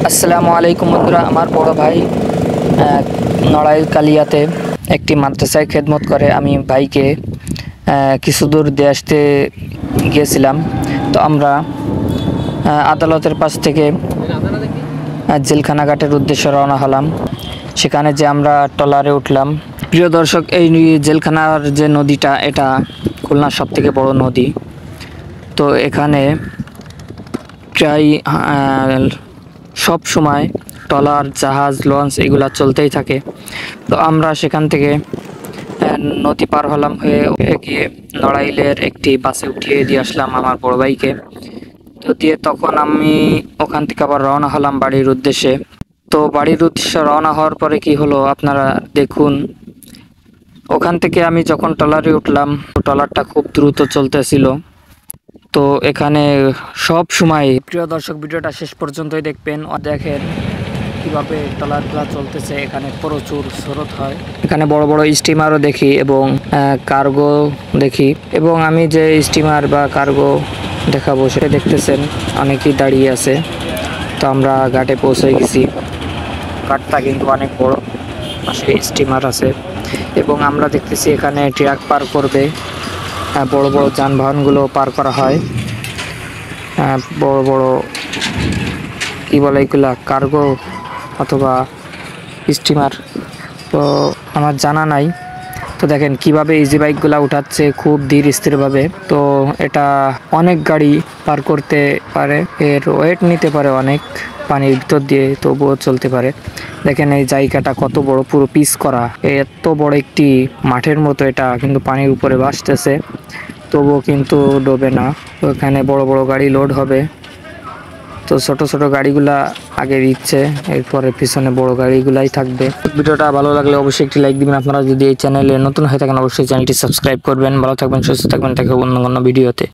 আসসালামু আলাইকুম বন্ধুরা। আমার বড় ভাই নড়াইল কালিয়াতে একটি মাদ্রাসায় খেদমত করে। আমি ভাইকে কিছু দূর দিয়ে আসতে গিয়েছিলাম। তো আমরা আদালতের পাশ থেকে জেলখানা ঘাটের উদ্দেশ্যে রওনা হলাম। সেখানে যে আমরা ট্রলারে উঠলাম। প্রিয় দর্শক, এই জেলখানার যে নদীটা, এটা খুলনার সবথেকে বড় নদী। তো এখানে প্রায় সব সময় ট্রলার, জাহাজ, লঞ্চ এগুলা চলতেই থাকে। তো আমরা সেখান থেকে নদী পার হলাম, হয়ে গিয়ে নড়াইলের একটি বাসে উঠিয়ে দিয়ে আসলাম আমার বড় ভাইকে। তো দিয়ে তখন আমি ওখান থেকে আবার রওনা হলাম বাড়ির উদ্দেশ্যে। তো বাড়ির উদ্দেশ্যে রওনা হওয়ার পরে কি হলো আপনারা দেখুন। ওখান থেকে আমি যখন ট্রলারে উঠলাম, ট্রলারটা খুব দ্রুত চলতেছিল। তো এখানে সব সময়, প্রিয় দর্শক, ভিডিওটা শেষ পর্যন্তই দেখবেন। দেখেন কিভাবে ট্রলারগুলো চলতেছে। এখানে প্রচুর স্রোত হয়। এখানে বড় বড় স্টিমারও দেখি এবং কার্গো দেখি। এবং আমি যে স্টিমার বা কার্গো দেখাবো সেটা দেখতেছেন অনেকেই দাঁড়িয়ে আছে। তো আমরা ঘাটে পৌঁছে গেছি। ঘাটটা কিন্তু অনেক বড়, পাশে স্টিমার আছে এবং আমরা দেখতেছি এখানে ট্রাক পার করবে। বড় বড় যানবাহনগুলো পার করা হয়। বড় বড় কি বলে এগুলা, কার্গো অথবা স্টিমার, তো আমার জানা নাই। তো দেখেন কিভাবে ইজি বাইকগুলা উঠাচ্ছে খুব ধীর স্থিরভাবে। তো এটা অনেক গাড়ি পার করতে পারে, এর ওয়েট নিতে পারে অনেক, পানির ভিতর দিয়ে তবুও চলতে পারে। দেখেন এই জায়গাটা কত বড়, পুরো পিচ করা। এত বড় একটি মাঠের মতো, এটা কিন্তু পানির উপরে ভাসতেছে, তবুও কিন্তু ডোবে না। তো এখানে বড় বড় গাড়ি লোড হবে। তো ছোট ছোট গাড়িগুলা আগে দিচ্ছে, এরপরে পিছনে বড় গাড়িগুলাই থাকবে। ভিডিওটা ভালো লাগলে অবশ্যই একটি লাইক দিবেন। আপনারা যদি এই চ্যানেলে নতুন হয়ে থাকেন অবশ্যই চ্যানেলটি সাবস্ক্রাইব করবেন। ভালো থাকবেন, সুস্থ থাকবেন। দেখা হবে অন্য কোনো ভিডিওতে।